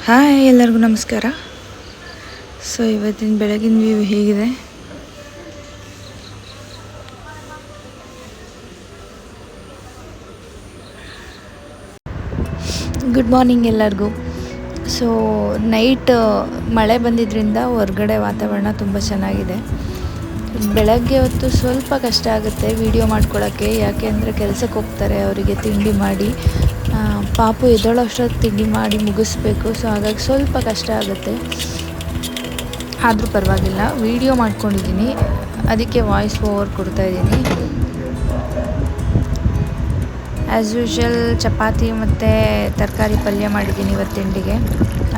Hi, ಎಲ್ಲರಿಗೂ ನಮಸ್ಕಾರ. So ಇವತ್ತಿನ ಬೆಳಗಿನ ವ್ಯೂ ಹೇಗಿದೆ? ಗುಡ್ ಮಾರ್ನಿಂಗ್ ಎಲ್ಲರಿಗೂ. ಸೊ ನೈಟ್ ಮಳೆ ಬಂದಿದ್ದರಿಂದ ಹೊರಗಡೆ ವಾತಾವರಣ ತುಂಬ ಚೆನ್ನಾಗಿದೆ. ಬೆಳಗ್ಗೆ ಹೊತ್ತು ಸ್ವಲ್ಪ ಕಷ್ಟ ಆಗುತ್ತೆ ವಿಡಿಯೋ ಮಾಡ್ಕೊಳ್ಳೋಕ್ಕೆ, ಯಾಕೆ ಅಂದರೆ ಕೆಲಸಕ್ಕೆ ಹೋಗ್ತಾರೆ, ಅವರಿಗೆ ತಿಂಡಿ ಮಾಡಿ ಪಾಪು ಎದ್ದೋಳೋ ಅಷ್ಟೊತ್ತು ತಿಂಡಿ ಮಾಡಿ ಮುಗಿಸ್ಬೇಕು. ಸೊ ಹಾಗಾಗಿ ಸ್ವಲ್ಪ ಕಷ್ಟ ಆಗುತ್ತೆ, ಆದರೂ ಪರವಾಗಿಲ್ಲ. ವಿಡಿಯೋ ಮಾಡ್ಕೊಂಡಿದ್ದೀನಿ, ಅದಕ್ಕೆ ವಾಯ್ಸ್ ಓವರ್ ಕೊಡ್ತಾಯಿದ್ದೀನಿ. ಆ್ಯಸ್ ಯೂಶ್ವಲ್ ಚಪಾತಿ ಮತ್ತು ತರಕಾರಿ ಪಲ್ಯ ಮಾಡಿದ್ದೀನಿ ಇವತ್ತು ತಿಂಡಿಗೆ.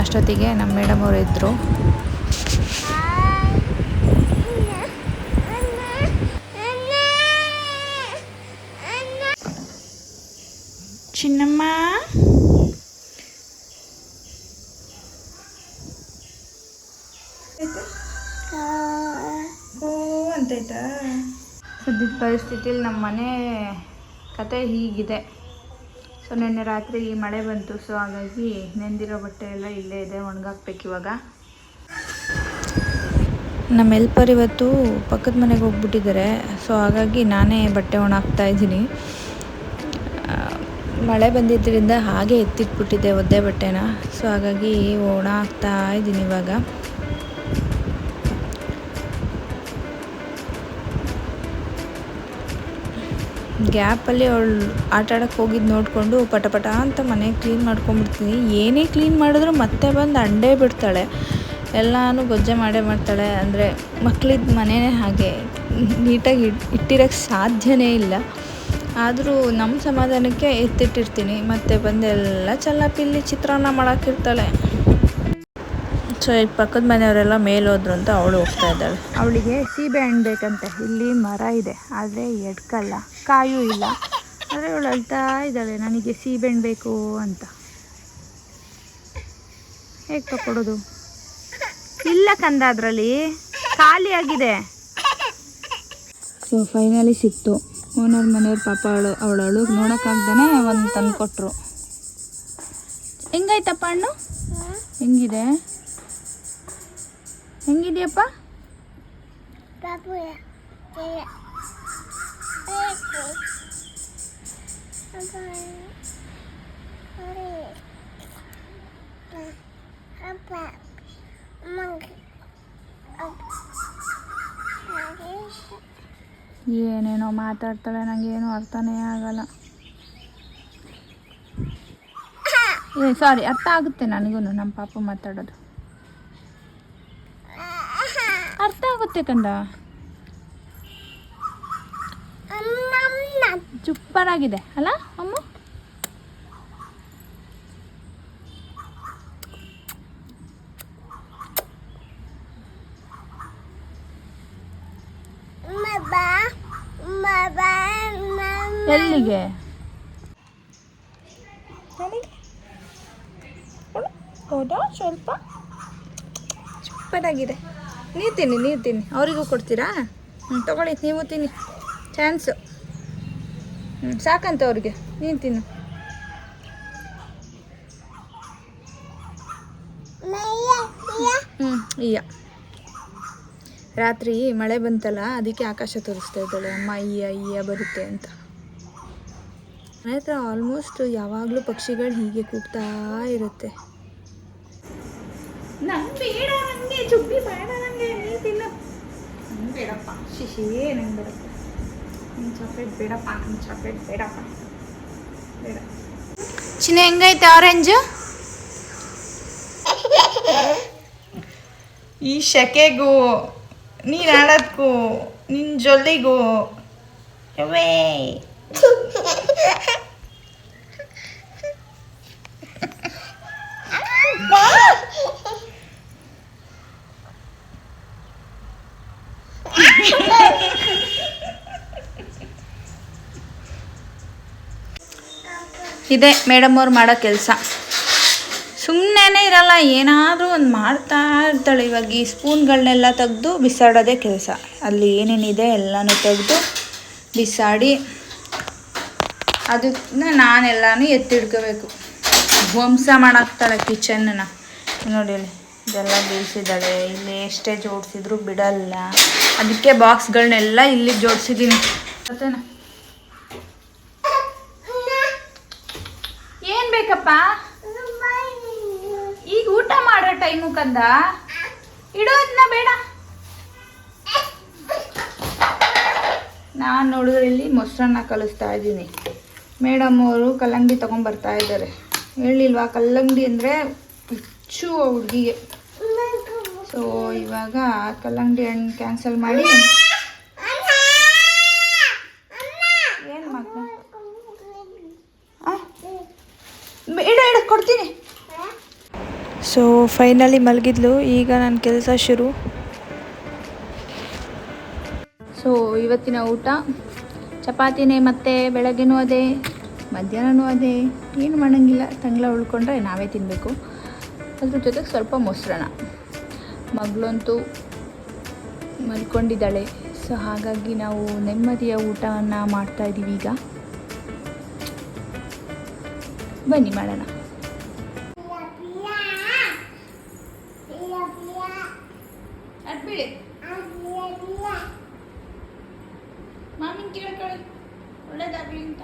ಅಷ್ಟೊತ್ತಿಗೆ ನಮ್ಮ ಮೇಡಮ್ ಅವರು ಇದ್ದರು. ಚಿನ್ನಮ್ಮ ಅಂತಾಯ್ತಾ? ಸದ್ಯದ ಪರಿಸ್ಥಿತಿಯಲ್ಲಿ ನಮ್ಮ ಮನೆ ಕತೆ ಹೀಗಿದೆ. ಸೊ ನಿನ್ನೆ ರಾತ್ರಿ ಮಳೆ ಬಂತು, ಸೊ ಹಾಗಾಗಿ ನೆಂದಿರೋ ಬಟ್ಟೆ ಎಲ್ಲ ಇಲ್ಲೇ ಇದೆ, ಒಣಗಾಕ್ಬೇಕು ಇವಾಗ. ನಮ್ಮ ಹೆಲ್ಪರ್ ಇವತ್ತು ಪಕ್ಕದ ಮನೆಗೆ ಹೋಗ್ಬಿಟ್ಟಿದ್ದಾರೆ, ಸೊ ಹಾಗಾಗಿ ನಾನೇ ಬಟ್ಟೆ ಒಣಾಕ್ತಾ ಇದ್ದೀನಿ. ಮಳೆ ಬಂದಿದ್ದರಿಂದ ಹಾಗೆ ಎತ್ತಿಟ್ಬಿಟ್ಟಿದ್ದೆ ಒದ್ದೆ ಬಟ್ಟೆನ, ಸೊ ಹಾಗಾಗಿ ಒಣ ಹಾಕ್ತಾ ಇದ್ದೀನಿ ಇವಾಗ. ಗ್ಯಾಪಲ್ಲಿ ಅವಳು ಆಟ ಆಡೋಕ್ಕೆ ಹೋಗಿದ್ದು ನೋಡಿಕೊಂಡು ಪಟ ಅಂತ ಮನೆ ಕ್ಲೀನ್ ಮಾಡ್ಕೊಂಡ್ಬಿಡ್ತೀನಿ. ಏನೇ ಕ್ಲೀನ್ ಮಾಡಿದ್ರು ಮತ್ತೆ ಬಂದು ಅಂಡೇ ಬಿಡ್ತಾಳೆ, ಎಲ್ಲನೂ ಗೊಜ್ಜೆ ಮಾಡೇ ಮಾಡ್ತಾಳೆ. ಅಂದರೆ ಮಕ್ಕಳಿದ್ದ ಮನೆಯೇ ಹಾಗೆ, ನೀಟಾಗಿ ಇಟ್ಟಿರೋಕ್ಕೆ ಸಾಧ್ಯನೇ ಇಲ್ಲ. ಆದರೂ ನಮ್ಮ ಸಮಾಧಾನಕ್ಕೆ ಎತ್ತಿಟ್ಟಿರ್ತೀನಿ, ಮತ್ತೆ ಬಂದೆಲ್ಲ ಚಲ್ಲಾಪಿಲ್ಲಿ ಚಿತ್ರಾನ್ನ ಮಾಡೋಕ್ಕಿರ್ತಾಳೆ. ಸೊ ಈಗ ಪಕ್ಕದ ಮನೆಯವರೆಲ್ಲ ಮೇಲೆ ಹೋದ್ರು ಅಂತ ಅವಳು ಹೋಗ್ತಾ ಇದ್ದಾಳೆ. ಅವಳಿಗೆ ಸೀಬೆ ಹಣ್ಣು ಬೇಕಂತೆ. ಇಲ್ಲಿ ಮರ ಇದೆ, ಆದರೆ ಎಡ್ಕಲ್ಲ, ಕಾಯೂ ಇಲ್ಲ. ಆದರೆ ಅವಳು ಅಳ್ತಾ ಇದ್ದಾಳೆ, ನನಗೆ ಸೀಬೆ ಹಣ್ಣು ಬೇಕು ಅಂತ. ಹೇಗೆ ತಗೊಡೋದು? ಇಲ್ಲ ಕಂದ, ಅದರಲ್ಲಿ ಖಾಲಿ ಆಗಿದೆ. ಸೊ ಫೈನಲಿ ಸಿಕ್ತು. ಓನರ್ ಮನೆಯವ್ರ ಪಾಪ ಅವಳು ಅಳುಗೆ ನೋಡೋಕ್ಕಾಗ್ದೇ ಒಂದು ತಂದು ಕೊಟ್ಟರು. ಹೆಂಗಾಯ್ತಪ್ಪ ಹಣ್ಣು? ಹೆಂಗಿದೆ? ಹೆಂಗಿದೆಯಪ್ಪ? ಏನೇನೋ ಮಾತಾಡ್ತಾಳೆ, ನನಗೇನು ಅರ್ಥನೇ ಆಗಲ್ಲ. ಸಾರಿ, ಅರ್ಥ ಆಗುತ್ತೆ ನನಗೂ, ನಮ್ಮ ಪಾಪ ಮಾತಾಡೋದು ಅರ್ಥ ಆಗುತ್ತೆ ಕಂದ. ಸೂಪರ್ ಆಗಿದೆ ಅಲ್ಲ ಅಮ್ಮ? ಎಲ್ಲಿಗೆ? ಹೌದಾ? ಸ್ವಲ್ಪ ಸೂಪರಾಗಿದೆ. ನೀರು ತಿನ್ನಿ. ಅವರಿಗೂ ಕೊಡ್ತೀರಾ? ತಗೊಳ್ಳಿ, ನೀವು ತಿನ್ನಿ, ಚಾನ್ಸು. ಸಾಕಂತ ಅವ್ರಿಗೆ, ನೀನು ತಿನ್ನು. ಈಗ ರಾತ್ರಿ ಮಳೆ ಬಂತಲ್ಲ, ಅದಕ್ಕೆ ಆಕಾಶ ತೋರಿಸ್ತಾ ಇದ್ದಾಳೆ ಅಮ್ಮ, ಅಯ್ಯ ಬರುತ್ತೆ ಅಂತ. ಮನೆ ಹತ್ರ ಆಲ್ಮೋಸ್ಟ್ ಯಾವಾಗಲೂ ಪಕ್ಷಿಗಳು ಹೀಗೆ ಕೂಗ್ತಾ ಇರುತ್ತೆ. ನಂಗೆ ಬೇಡ, ನನಗೆ ಚುಬ್ಬಿ ಬೇಡ, ನನಗೆ ನೀನು ತಿನ್ನು. ನಂಗೆ ಬೇಡಪ್ಪ, ನಂಗೆ ಬೇಡಪ್ಪ, ನಿನ್ನ ಚಾಕ್ಲೇಟ್ ಬೇಡಪ್ಪ, ಬೇಡ. ಚಿನ್ನ ಹೆಂಗೈತೆ ಆರೆಂಜು? ಈ ಶೆಕೆಗೂ ನೀನು ಆಡೋದಕ್ಕೂ ನಿನ್ನ ಜೊಲ್ಲಿಗೂ ಅವೇ ಇದೆ ಮೇಡಮ್ ಅವ್ರು ಮಾಡೋ ಕೆಲಸ. ಸುಮ್ಮನೆ ಇರಲ್ಲ, ಏನಾದರೂ ಒಂದು ಮಾಡ್ತಾ ಇರ್ತಾಳೆ. ಇವಾಗ ಈ ಸ್ಪೂನ್ಗಳನ್ನೆಲ್ಲ ತೆಗೆದು ಬಿಸಾಡೋದೇ ಕೆಲಸ. ಅಲ್ಲಿ ಏನೇನಿದೆ ಎಲ್ಲನೂ ತೆಗೆದು ಬಿಸಾಡಿ ಅದನ್ನ ನಾನೆಲ್ಲನೂ ಎತ್ತಿಡ್ಕೋಬೇಕು. ಧ್ವಂಸ ಮಾಡಾಕ್ತಾಳೆ ಕಿಚನ್ನ. ನೋಡಿ ಅಲ್ಲಿ ಇದೆಲ್ಲ ಬೀಳ್ಸಿದ್ದಾಳೆ. ಇಲ್ಲಿ ಎಷ್ಟೇ ಜೋಡಿಸಿದ್ರು ಬಿಡಲ್ಲ, ಅದಕ್ಕೆ ಬಾಕ್ಸ್ಗಳನ್ನೆಲ್ಲ ಇಲ್ಲಿಗೆ ಜೋಡಿಸಿದ್ದೀನಿ. ಮತ್ತೇನ ಏನು ಬೇಕಪ್ಪ? ಈಗ ಊಟ ಮಾಡೋ ಟೈಮು ಕಂದ, ಇಡೋದನ್ನ ಬೇಡ. ನಾನು ನೋಡಿದ್ರೆ ಇಲ್ಲಿ ಮೊಸರನ್ನ ಕಲಿಸ್ತಾ ಇದ್ದೀನಿ. ಮೇಡಮ್ ಅವರು ಕಲ್ಲಂಗಡಿ ತೊಗೊಂಬರ್ತಾ ಇದ್ದಾರೆ. ಹೇಳಿಲ್ವಾ ಕಲ್ಲಂಗಡಿ ಅಂದರೆ ಹುಚ್ಚು ಹುಡುಗಿಗೆ. ಸೊ ಇವಾಗ ಕಲ್ಲಂಗಡಿ ಹಣ್ಣು ಕ್ಯಾನ್ಸಲ್ ಮಾಡಿ ಏನು ಮಕ್ಕಳು ಇಡ ಕೊಡ್ತೀನಿ. ಸೊ ಫೈನಲಿ ಮಲಗಿದ್ಲು. ಈಗ ನನ್ನ ಕೆಲಸ ಶುರು. ಸೊ ಇವತ್ತಿನ ಊಟ ಚಪಾತಿನೇ, ಮತ್ತು ಬೆಳಗ್ಗೆನೂ ಅದೇ, ಮಧ್ಯಾಹ್ನನೂ ಅದೇ. ಏನು ಮಾಡೋಂಗಿಲ್ಲ, ತಂಗ್ಳ ಉಳ್ಕೊಂಡ್ರೆ ನಾವೇ ತಿನ್ನಬೇಕು. ಅದ್ರ ಜೊತೆಗೆ ಸ್ವಲ್ಪ ಮೊಸರನ್ನ. ಮಗಳಂತೂ ಮಲ್ಕೊಂಡಿದ್ದಾಳೆ. ಸೊ ಹಾಗಾಗಿ ನಾವು ನೆಮ್ಮದಿಯ ಊಟವನ್ನು ಮಾಡ್ತಾಯಿದ್ದೀವಿ. ಈಗ ಬನ್ನಿ ಮಾಡೋಣ. ಅಡ್ಬಿಡಿ ಮಾಮಿನ ಕೇಳ್ಕೊಳ್ಳಿ, ಒಳ್ಳೇದಾಗಲಿ ಅಂತ.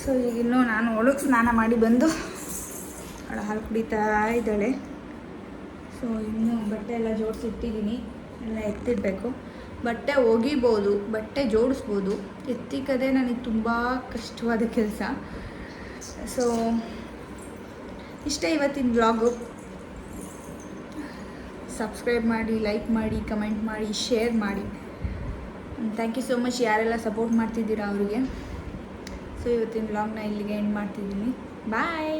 ಸೊ ಈಗಿನ್ನೂ ನಾನು ಒಳಗೆ ಸ್ನಾನ ಮಾಡಿ ಬಂದು ಅವಳ ಹಾಲು ಕುಡಿತಾ ಇದ್ದಾಳೆ. ಸೊ ಇನ್ನೂ ಬಟ್ಟೆ ಎಲ್ಲ ಜೋಡಿಸಿಟ್ಟಿದ್ದೀನಿ, ಎಲ್ಲ ಎತ್ತಿಡಬೇಕು. ಬಟ್ಟೆ ಒಗಿಬೋದು, ಬಟ್ಟೆ ಜೋಡಿಸ್ಬೋದು, ಎತ್ತಿಕ್ಕದೇ ನನಗೆ ತುಂಬ ಕಷ್ಟವಾದ ಕೆಲಸ. ಸೊ ಇಷ್ಟೇ ಇವತ್ತಿನ ವ್ಲಾಗು. ಸಬ್ಸ್ಕ್ರೈಬ್ ಮಾಡಿ, ಲೈಕ್ ಮಾಡಿ, ಕಮೆಂಟ್ ಮಾಡಿ, ಶೇರ್ ಮಾಡಿ. ಥ್ಯಾಂಕ್ ಯು ಸೋ ಮಚ್ ಯಾರೆಲ್ಲ ಸಪೋರ್ಟ್ ಮಾಡ್ತಿದ್ದೀರಾ ಅವರಿಗೆ. ಸೊ ಇವತ್ತಿನ ವ್ಲಾಗ್ನ ಇಲ್ಲಿಗೆ ಎಂಡ್ ಮಾಡ್ತಿದ್ದೀನಿ. ಬಾಯ್.